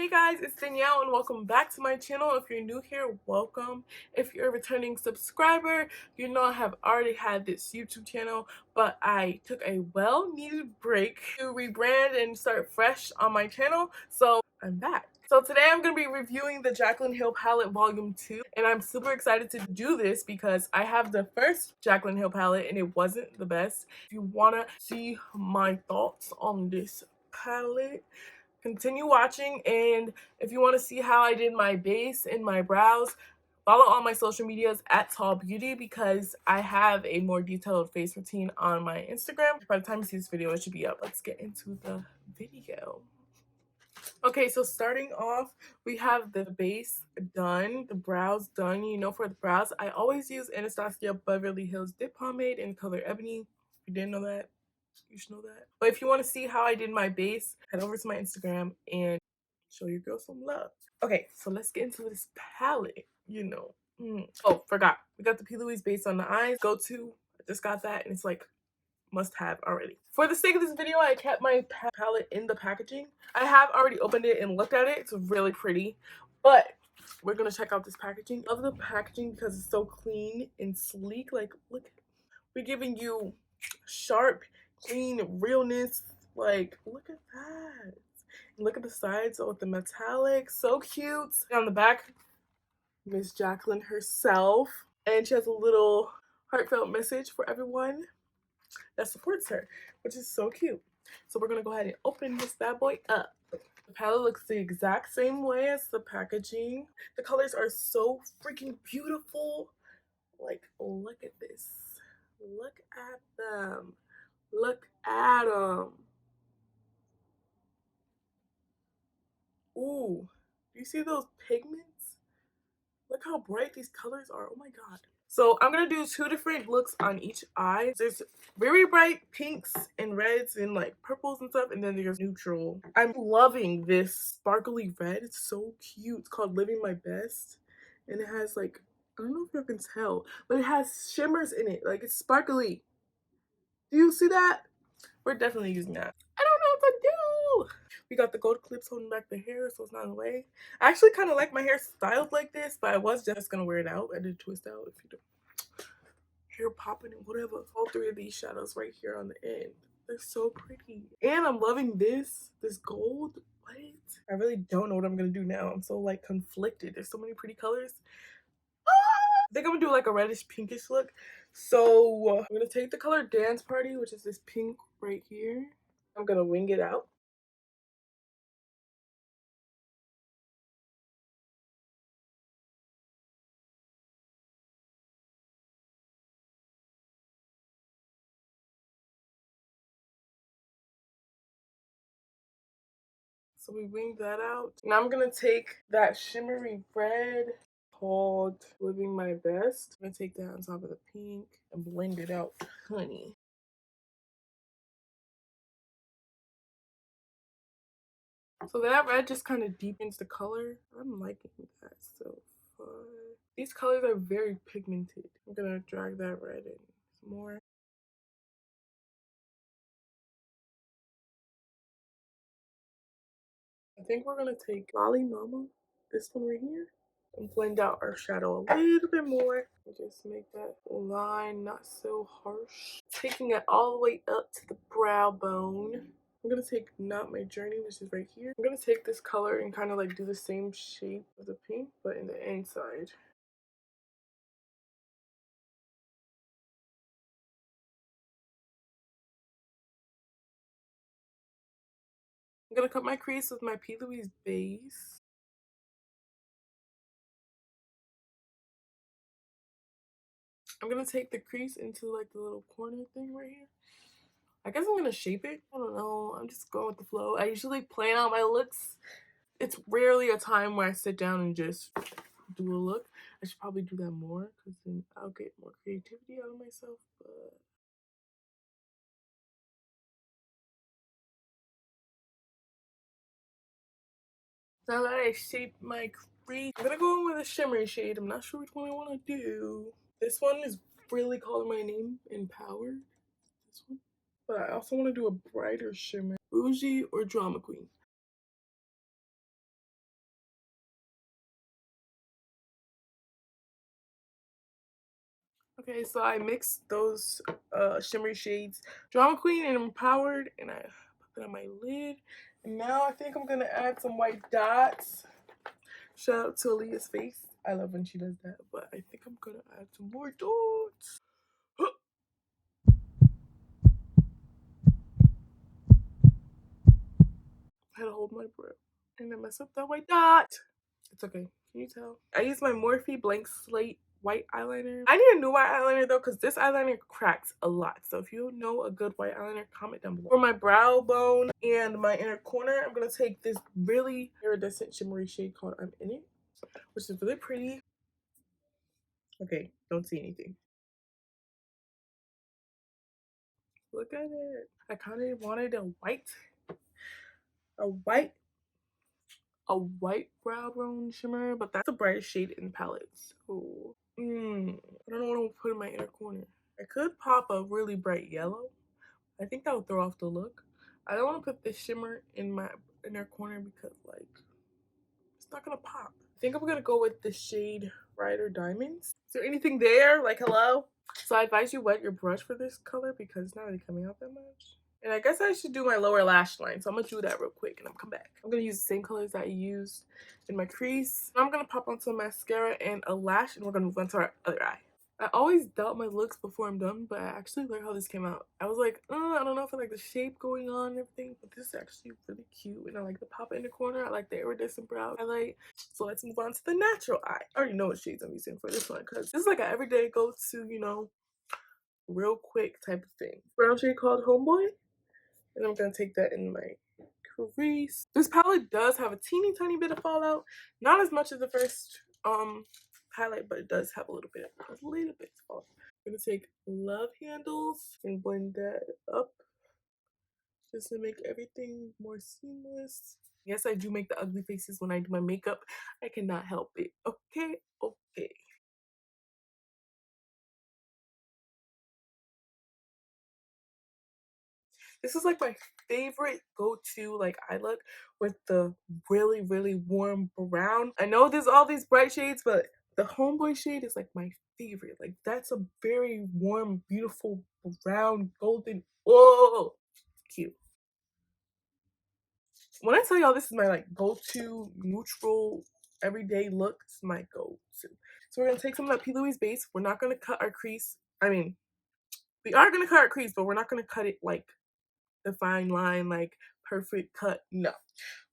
Hey guys, it's Danielle and welcome back to my channel. If you're new here, welcome. If you're a returning subscriber, you know I have already had this YouTube channel, but I took a well-needed break to rebrand and start fresh on my channel, so I'm back. So today I'm going to be reviewing the Jaclyn Hill palette volume 2, and I'm super excited to do this because I have the first Jaclyn Hill palette and it wasn't the best. If you want to see my thoughts on this palette, continue watching. And if you want to see how I did my base and my brows, follow all my social medias at tallbeauttyy because I have a more detailed face routine on my Instagram. By the time you see this video, it should be up. Let's get into the video. Okay, so starting off, we have the base done, the brows done. You know, for the brows, I always use Anastasia Beverly Hills Dip Pomade in color Ebony. If you didn't know that, you should know that. But if you want to see how I did my base, head over to my Instagram and show your girl some love. Okay, so let's get into this palette, you know. Oh, forgot. We got the P. Louise base on the eyes. Go to, I just got that and it's like must have already. For the sake of this video, I kept my palette in the packaging. I have already opened it and looked at it. It's really pretty, but we're gonna check out this packaging. I love the packaging because it's so clean and sleek. Like, look, we're giving you sharp, clean realness. Like, look at that. Look at the sides with the metallic, so cute. On the back, Miss Jaclyn herself, and she has a little heartfelt message for everyone that supports her, which is so cute. So we're gonna go ahead and open this bad boy up. The palette looks the exact same way as the packaging. The colors are so freaking beautiful. Like, look at this. Look at them. Look at them. Ooh, do you see those pigments? Look how bright these colors are. Oh my god. So I'm gonna do two different looks on each eye. There's very bright pinks and reds and like purples and stuff, and then there's neutral. I'm loving this sparkly red. It's so cute. It's called Living My Best, and it has like, I don't know if you can tell, but it has shimmers in it. Like, it's sparkly. Do you see that? We're definitely using that. I don't know what to do. We got the gold clips holding back the hair so it's not in the way. I actually kind of like my hair styled like this, but I was just gonna wear it out. I did twist out if you do. Hair popping and whatever. All three of these shadows right here on the end. They're so pretty. And I'm loving this gold. What? I really don't know what I'm gonna do now. I'm so like conflicted. There's so many pretty colors. I think I'm gonna do like a reddish pinkish look. So I'm gonna take the color Dance Party, which is this pink right here. I'm gonna wing it out. So we winged that out. Now I'm gonna take that shimmery red called Living My Best. I'm gonna take that on top of the pink and blend it out, honey. So that red just kind of deepens the color. I'm liking that so far. These colors are very pigmented. I'm gonna drag that red in some more. I think we're gonna take Lolly Mama, this one right here, and blend out our shadow a little bit more. Just make that line not so harsh. Taking it all the way up to the brow bone. I'm gonna take Not My Journey, which is right here. I'm gonna take this color and kind of like do the same shape of the pink, but in the inside. I'm gonna cut my crease with my P. Louise base. I'm gonna take the crease into like the little corner thing right here. I guess I'm gonna shape it. I don't know. I'm just going with the flow. I usually plan out my looks. It's rarely a time where I sit down and just do a look. I should probably do that more because then I'll get more creativity out of myself. But now that I shaped my crease, I'm gonna go in with a shimmery shade. I'm not sure which one I want to do. This one is really calling my name in Power. This one. But I also want to do a brighter shimmer. Bougie or Drama Queen. Okay, so I mixed those shimmery shades, Drama Queen and Empowered, and I put that on my lid. And now I think I'm gonna add some white dots. Shout out to Aaliyah's face. I love when she does that, but I think I'm gonna add some more dots. I had to hold my breath and I messed up that white dot. It's okay. Can you tell? I use my Morphe Blank Slate white eyeliner. I need a new white eyeliner though, because this eyeliner cracks a lot. So if you know a good white eyeliner, comment down below. For my brow bone and my inner corner, I'm gonna take this really iridescent shimmery shade called I'm In It, which is really pretty. Okay, don't see anything. Look at it. I kind of wanted a white brow bone shimmer, but that's the brightest shade in the palette. So, I don't know what I'm gonna put in my inner corner. I could pop a really bright yellow. I think that would throw off the look. I don't want to put this shimmer in my inner corner because, like, it's not gonna pop. I think I'm gonna go with the shade Brighter Diamonds. Is there anything there? Like, hello? So I advise you wet your brush for this color because it's not really coming out that much. And I guess I should do my lower lash line. So I'm gonna do that real quick and I'm come back. I'm gonna use the same colors that I used in my crease. I'm gonna pop on some mascara and a lash and we're gonna move on to our other eye. I always doubt my looks before I'm done, but I actually like how this came out. I was like, I don't know if I like the shape going on and everything, but this is actually really cute. And I like the pop in the corner. I like the iridescent brow highlight. So let's move on to the natural eye. I already know what shades I'm using for this one because this is like an everyday go-to, you know, real quick type of thing. Brown shade called Homeboy. And I'm gonna take that in my crease. This palette does have a teeny tiny bit of fallout. Not as much as the first palette, but it does have a little bit of fallout. I'm gonna take Love Handles and blend that up just to make everything more seamless. Yes, I do make the ugly faces when I do my makeup. I cannot help it. Okay, okay. This is like my favorite go-to like eye look with the really warm brown. I know there's all these bright shades, but the Homeboy shade is like my favorite. Like that's a very warm, beautiful brown, golden. Oh, cute. When I tell y'all this is my like go-to neutral everyday look, it's my go-to. So we're gonna take some of that P. Louise base. We're not gonna cut our crease. I mean, we are gonna cut our crease, but we're not gonna cut it like the fine line, like perfect cut. No,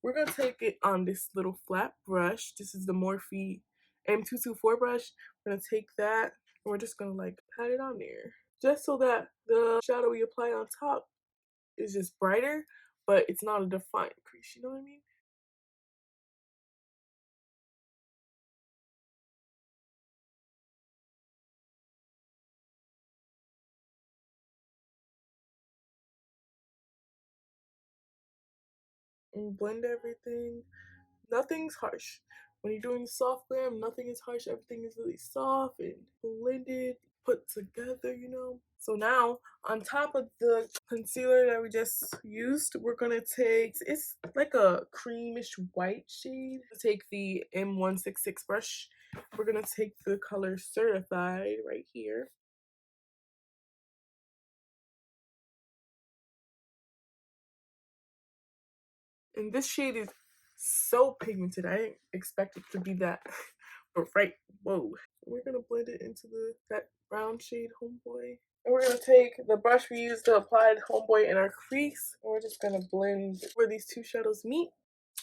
we're gonna take it on this little flat brush. This is the Morphe M224 brush. We're gonna take that and we're just gonna like pat it on there, just so that the shadow we apply on top is just brighter, but it's not a defined crease. You know what I mean? And blend everything. Nothing's harsh. When you're doing soft glam, nothing is harsh. Everything is really soft and blended, put together, you know? So now, on top of the concealer that we just used, we're gonna take, it's like a creamish white shade. Take the M166 brush. We're gonna take the color Certified right here. And this shade is so pigmented. I didn't expect it to be that, but right, whoa. We're gonna blend it into that brown shade Homeboy. And we're gonna take the brush we used to apply the Homeboy in our crease, and we're just gonna blend where these two shadows meet.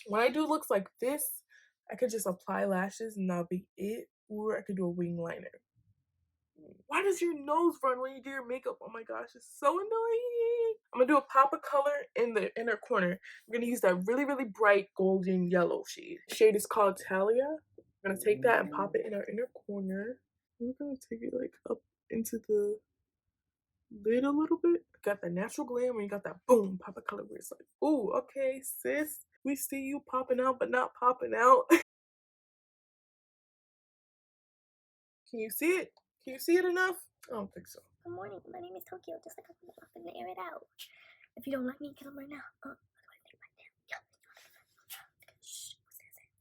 When I do looks like this, I could just apply lashes and that'll be it, or I could do a wing liner. Why does your nose run when you do your makeup? Oh my gosh, it's so annoying. I'm gonna do a pop of color in the inner corner. I'm gonna use that really bright golden yellow shade. The shade is called Talia. I'm gonna take that and pop it in our inner corner. I'm gonna take it like up into the lid a little bit. Got that natural glam when you got that boom pop of color where it's like, ooh, okay, sis, we see you popping out but not popping out. Can you see it? Can you see it enough? I don't think so. Good morning, my name is Tokyo, just like I'm gonna air it out. If you don't like me, get on right now.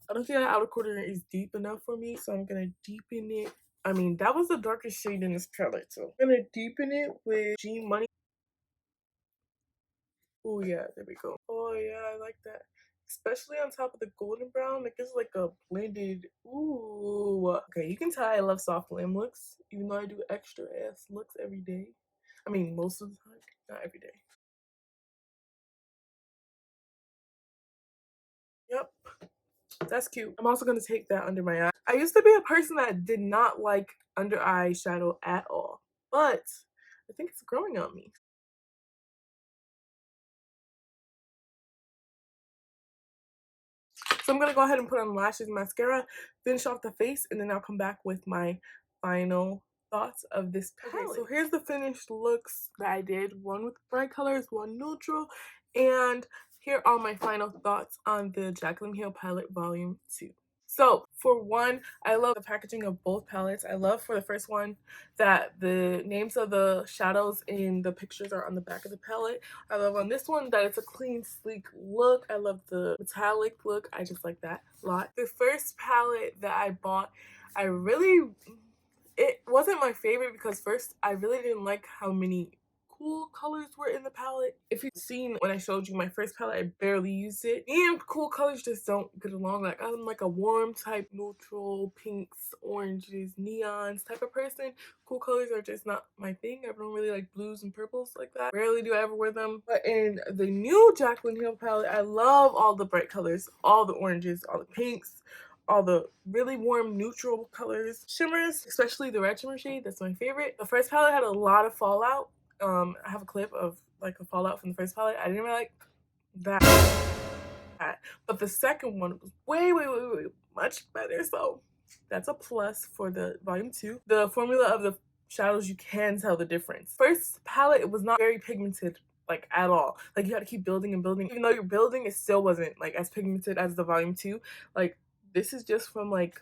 I don't think that outer corner is deep enough for me, so I'm gonna deepen it I mean, that was the darkest shade in this palette, so I'm gonna deepen it with G Money. Oh yeah, there we go. Oh yeah, I like that. Especially on top of the golden brown, it gives like a blended, ooh. Okay, you can tell I love soft glam looks, even though I do extra ass looks every day. I mean, most of the time, not every day. Yep, that's cute. I'm also gonna take that under my eye. I used to be a person that did not like under eye shadow at all, but I think it's growing on me. So I'm gonna go ahead and put on lashes, mascara, finish off the face, and then I'll come back with my final thoughts of this palette. Okay, so here's the finished looks that I did. One with bright colors, one neutral, and here are my final thoughts on the Jaclyn Hill palette volume 2. So for one, I love the packaging of both palettes. I love for the first one that the names of the shadows in the pictures are on the back of the palette. I love on this one that it's a clean, sleek look. I love the metallic look. I just like that a lot. The first palette that I bought, it wasn't my favorite because first, I really didn't like how many cool colors were in the palette. If you've seen when I showed you my first palette, I barely used it. Me and cool colors just don't get along. Like, I'm like a warm type, neutral, pinks, oranges, neons type of person. Cool colors are just not my thing. I don't really like blues and purples like that. Rarely do I ever wear them. But in the new Jaclyn Hill palette, I love all the bright colors, all the oranges, all the pinks, all the really warm neutral colors. Shimmers, especially the red shimmer shade, that's my favorite. The first palette had a lot of fallout. I have a clip of like a fallout from the first palette. I didn't really like that. But the second one was way much better. So that's a plus for the volume 2. The formula of the shadows, you can tell the difference. First palette, it was not very pigmented like at all. Like you had to keep building and building. Even though you're building, it still wasn't like as pigmented as the volume 2. Like this is just from like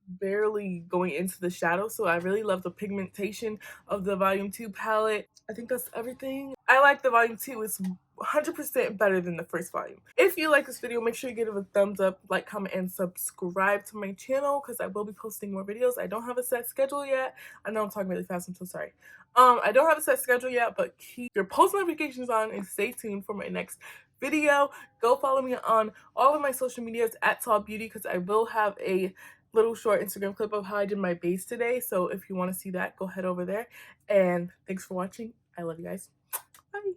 barely going into the shadow. So I really love the pigmentation of the volume 2 palette. I think that's everything. I like the volume 2. It's 100% better than the first volume. If you like this video, make sure you give it a thumbs up, like, comment, and subscribe to my channel because I will be posting more videos. I don't have a set schedule yet. I know I'm talking really fast. I'm so sorry. I don't have a set schedule yet, but keep your post notifications on and stay tuned for my next video. Go follow me on all of my social medias at tallbeauttyy because I will have a little short Instagram clip of how I did my base today. So if you want to see that, go head over there. And thanks for watching. I love you guys. Bye.